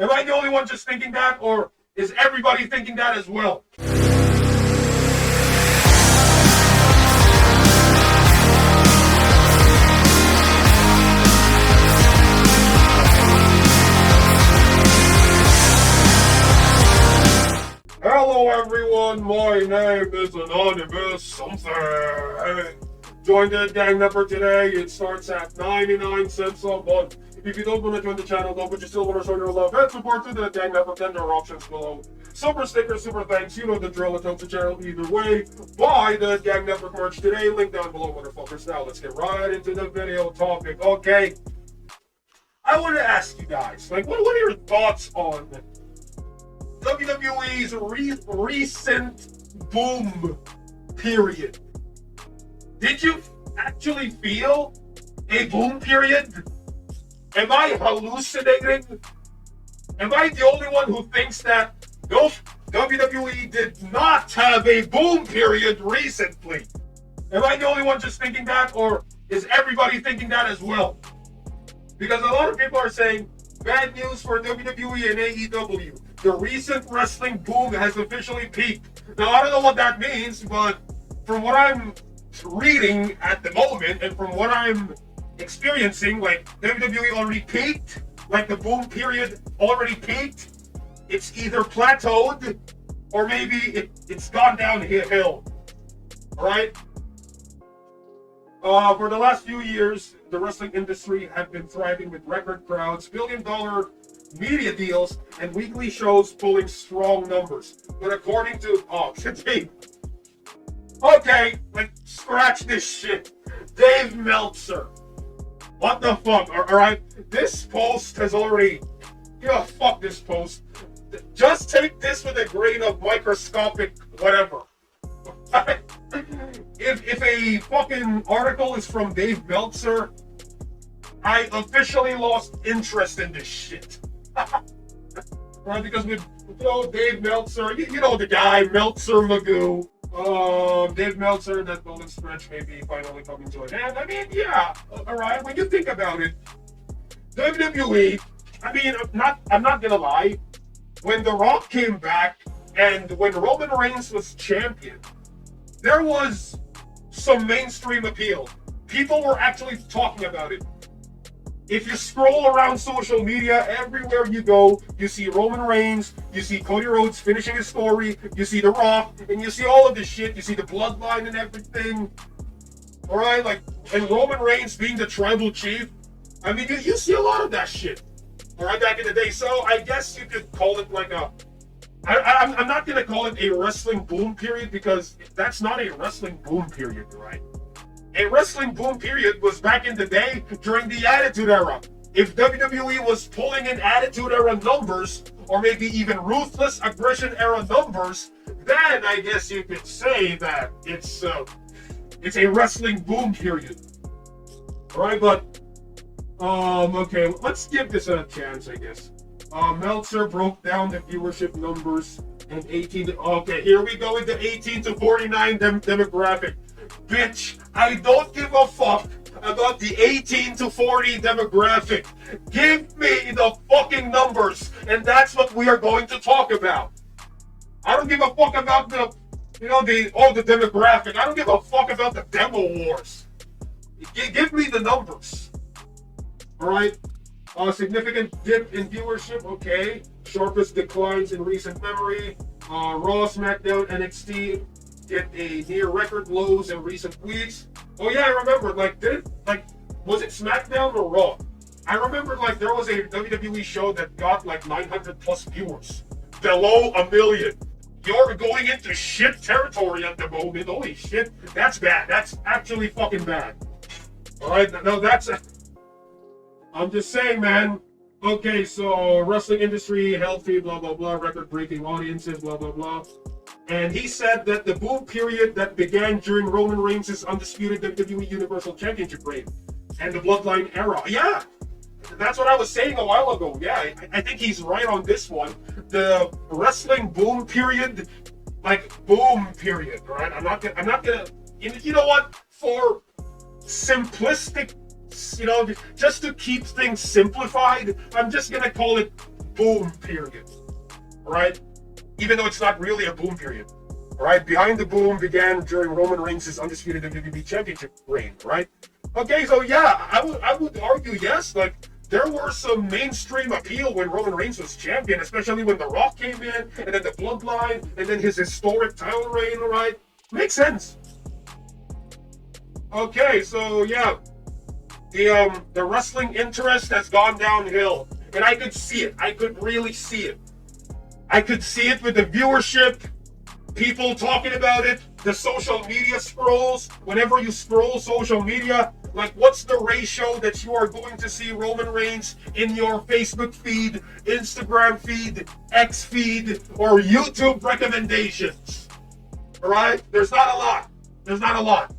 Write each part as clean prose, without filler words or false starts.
Am I the only one just thinking that, or is everybody thinking that as well? Hello everyone, my name is Anonymous something. Join the gang number today. It starts at 99 cents a month. If you don't want to join the channel though, but you still want to show your love and support to the gang number, then there are options below. Super stickers, super thanks, you know the drill. It helps the channel either way. Buy the gang network merch today. Link down below, motherfuckers. Now let's get right into the video topic. Okay, I want to ask you guys, like, what are your thoughts on WWE's recent boom period? Did you actually feel a boom period? Am I hallucinating? Am I the only one who thinks that nope, WWE did not have a boom period recently? Am I the only one just thinking that, or is everybody thinking that as well? Because a lot of people are saying bad news for WWE and AEW. The recent wrestling boom has officially peaked. Now, I don't know what that means, but from what I'm reading at the moment and from what I'm experiencing, like, WWE already peaked, like the boom period already peaked. It's either plateaued or maybe it's gone downhill. All right? For the last few years, the wrestling industry had been thriving with record crowds, billion-dollar media deals, and weekly shows pulling strong numbers. But according to okay, like, scratch this shit. Dave Meltzer. What the fuck? Alright? This post has already... fuck this post. Just take this with a grain of microscopic whatever. If a fucking article is from Dave Meltzer, I officially lost interest in this shit. Right? Because with Dave Meltzer, you know the guy, Meltzer Magoo. Dave Meltzer, that golden stretch may be finally coming to an end. I mean, yeah, alright, when you think about it, WWE, I mean, I'm not gonna lie, when The Rock came back and when Roman Reigns was champion, there was some mainstream appeal. People were actually talking about it. If you scroll around social media, everywhere you go, you see Roman Reigns, you see Cody Rhodes finishing his story, you see The Rock, and you see all of this shit, you see the Bloodline and everything. Alright, like, and Roman Reigns being the tribal chief. I mean, you see a lot of that shit. Alright, back in the day. So I guess you could call it like a... I'm not going to call it a wrestling boom period because that's not a wrestling boom period, right? A wrestling boom period was back in the day during the Attitude Era. If WWE was pulling in Attitude Era numbers, or maybe even Ruthless Aggression Era numbers, then I guess you could say that it's a wrestling boom period. Alright, but okay, let's give this a chance, I guess. Meltzer broke down the viewership numbers in 18 to, okay, here we go with the 18 to 49 demographic. Bitch, I don't give a fuck about the 18 to 40 demographic. Give me the fucking numbers, and that's what we are going to talk about. I don't give a fuck about the demographic. I don't give a fuck about the demo wars. Give me the numbers. Alright? Significant dip in viewership, okay. Sharpest declines in recent memory. Raw, SmackDown, NXT hit a near record lows in recent weeks. Oh yeah, I remember. Was it SmackDown or Raw? I remember there was a WWE show that got 900 plus viewers, below 1 million. You're going into shit territory at the moment. Holy shit, that's bad. That's actually fucking bad. All right, no, I'm just saying, man. Okay, so wrestling industry healthy, blah blah blah, record-breaking audiences, blah blah blah. And he said that the boom period that began during Roman Reigns' undisputed WWE Universal Championship reign and the Bloodline era. Yeah, that's what I was saying a while ago. Yeah, I think he's right on this one. The wrestling boom period, boom period, right? I'm not gonna. You know what? For simplistic, just to keep things simplified, I'm just gonna call it boom period, right? Even though it's not really a boom period, right? Behind the boom began during Roman Reigns' undisputed WWE Championship reign, right? Okay, so yeah, I would argue yes, like there were some mainstream appeal when Roman Reigns was champion, especially when The Rock came in, and then the Bloodline, and then his historic title reign, right? Makes sense. Okay, so yeah, the wrestling interest has gone downhill, and I could see it. I could really see it. I could see it with the viewership, people talking about it, the social media scrolls. Whenever you scroll social media, like what's the ratio that you are going to see Roman Reigns in your Facebook feed, Instagram feed, X feed, or YouTube recommendations? All right? There's not a lot. There's not a lot.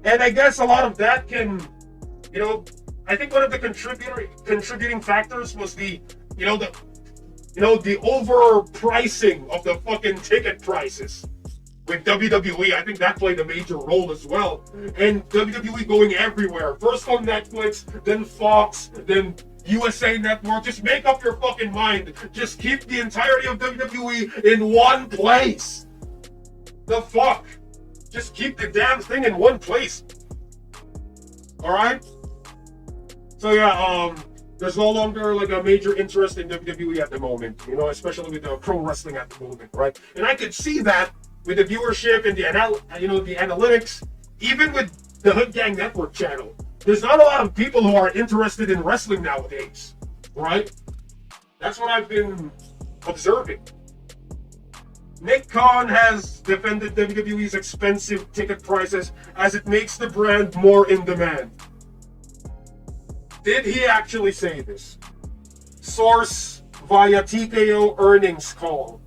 And I guess a lot of that can, I think one of the contributing factors was the overpricing of the fucking ticket prices with WWE. I think that played a major role as well. And WWE going everywhere. First on Netflix, then Fox, then USA Network. Just make up your fucking mind. Just keep the entirety of WWE in one place. The fuck? Just keep the damn thing in one place. Alright? So yeah, there's no longer like a major interest in WWE at the moment, especially with the pro wrestling at the moment, right? And I could see that with the viewership and the analytics, even with the Hood Gang Network channel. There's not a lot of people who are interested in wrestling nowadays, right? That's what I've been observing. Nick Khan has defended WWE's expensive ticket prices as it makes the brand more in demand. Did he actually say this? Source via TKO earnings call.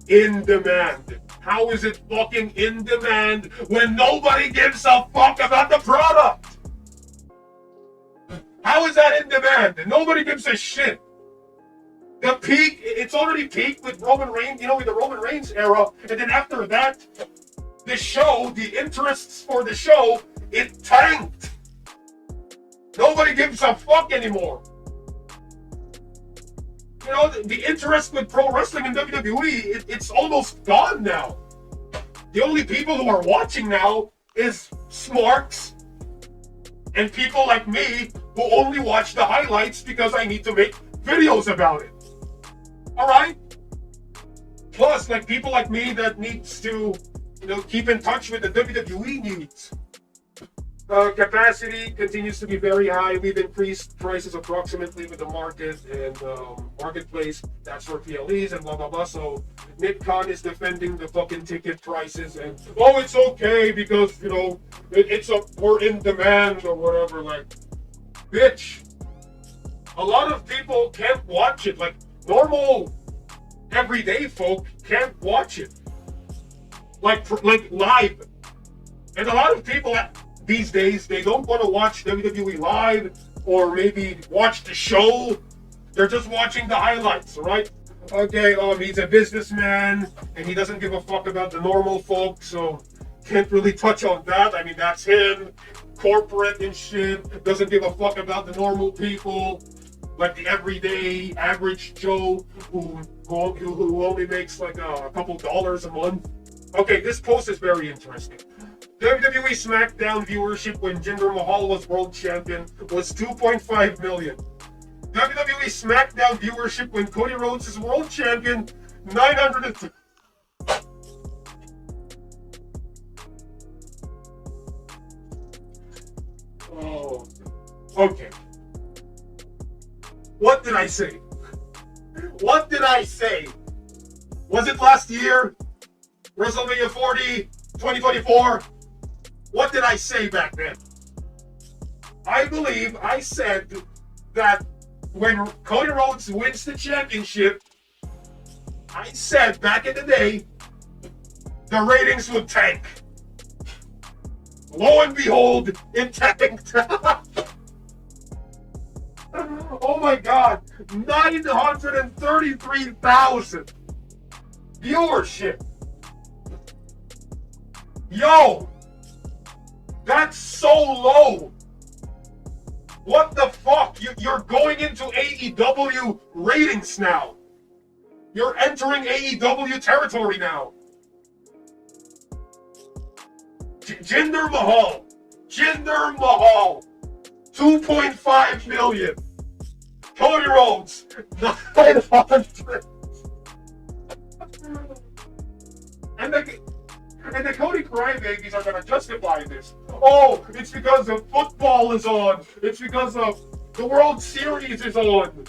In demand. How is it fucking in demand when nobody gives a fuck about the product? How is that in demand? Nobody gives a shit. The peak, it's already peaked with Roman Reigns, with the Roman Reigns era. And then after that, the interests for the show, it tanked. Nobody gives a fuck anymore. The interest with pro wrestling in WWE, it's almost gone now. The only people who are watching now is smarks and people like me who only watch the highlights because I need to make videos about it. Alright? Plus, like people like me that needs to, keep in touch with the WWE needs. Capacity continues to be very high. We've increased prices approximately with the market and marketplace. That's for PLEs and blah, blah, blah. So Nick Khan is defending the fucking ticket prices and, it's okay because, we're in demand or whatever. Like, bitch, a lot of people can't watch it. Like, normal, everyday folk can't watch it. Like live. And a lot of people these days, they don't want to watch WWE live or maybe watch the show. They're just watching the highlights, right? Okay, he's a businessman and he doesn't give a fuck about the normal folk, so can't really touch on that. I mean, that's him. Corporate and shit. Doesn't give a fuck about the normal people, like the everyday average Joe who only makes like a couple dollars a month. Okay, this post is very interesting. WWE SmackDown viewership when Jinder Mahal was world champion was 2.5 million. WWE SmackDown viewership when Cody Rhodes is world champion, 900. Oh, okay. What did I say? What did I say? Was it last year? WrestleMania 40, 2024? What did I say back then? I believe I said that when Cody Rhodes wins the championship, I said back in the day, the ratings would tank. Lo and behold, it tanked. Oh my God, 933,000 viewership. Yo, that's so low. What the fuck? You're going into AEW ratings now. You're entering AEW territory now. Jinder Mahal. 2.5 million. Cody Rhodes, 900. And the Cody crybabies are gonna justify this. Oh, it's because the football is on. It's because of the World Series is on.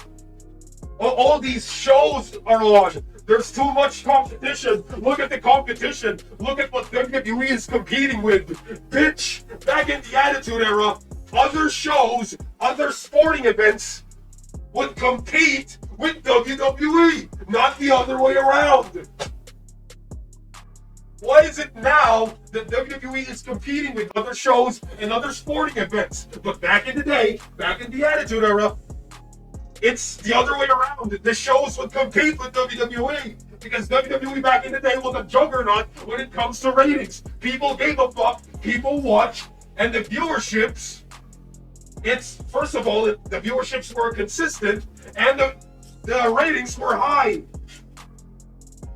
All these shows are on. There's too much competition. Look at the competition. Look at what WWE is competing with. Bitch, back in the Attitude Era, other shows, other sporting events would compete with WWE, not the other way around. Why is it now that WWE is competing with other shows and other sporting events? But back in the day, back in the Attitude Era, it's the other way around. The shows would compete with WWE because WWE back in the day was a juggernaut when it comes to ratings. People gave a fuck, people watched, and the viewerships, first of all, the viewerships were consistent and the ratings were high.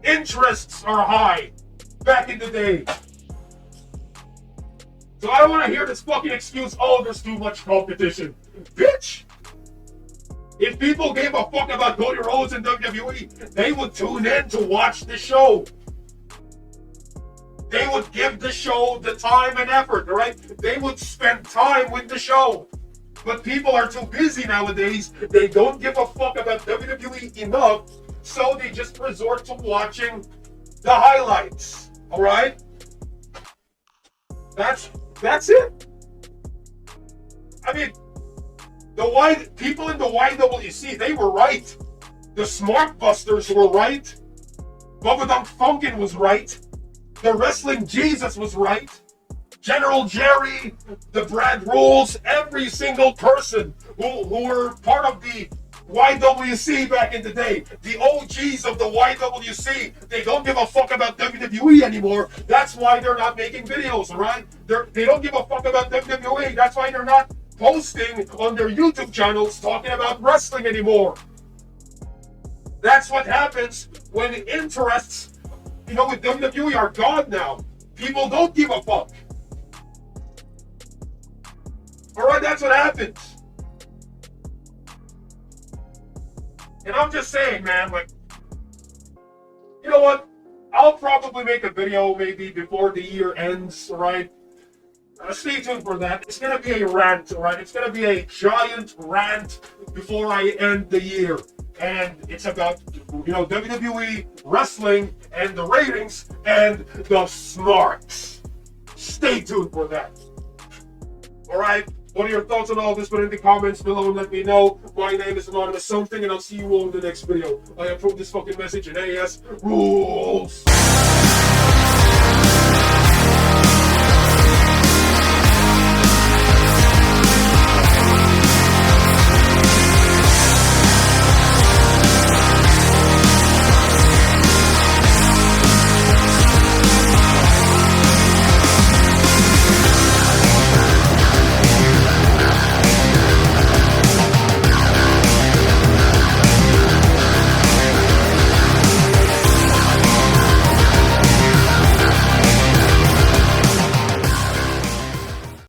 Interests are high back in the day. So I don't want to hear this fucking excuse, oh, there's too much competition. Bitch! If people gave a fuck about Cody Rhodes and WWE, they would tune in to watch the show. They would give the show the time and effort, right? They would spend time with the show. But people are too busy nowadays. They don't give a fuck about WWE enough, so they just resort to watching the highlights. All right? That's it. I mean, people in the YWC, they were right. The Smart Busters were right. Bubba Dunk Funkin' was right. The Wrestling Jesus was right. General Jerry, the Brad Rules, every single person who were part of the YWC back in the day, the OGs of the YWC, they don't give a fuck about WWE anymore. That's why they're not making videos, all right? They don't give a fuck about WWE. That's why they're not posting on their YouTube channels talking about wrestling anymore. That's what happens when interests, with WWE are gone now. People don't give a fuck. All right, that's what happens. And I'm just saying, man, you know what? I'll probably make a video maybe before the year ends, all right? Stay tuned for that. It's going to be a rant, all right? It's going to be a giant rant before I end the year. And it's about, WWE, wrestling, and the ratings, and the smarts. Stay tuned for that. All right? What are your thoughts on all this? Put in the comments below and let me know. My name is Anonymous Something, and I'll see you all in the next video. I approve this fucking message, and AS rules.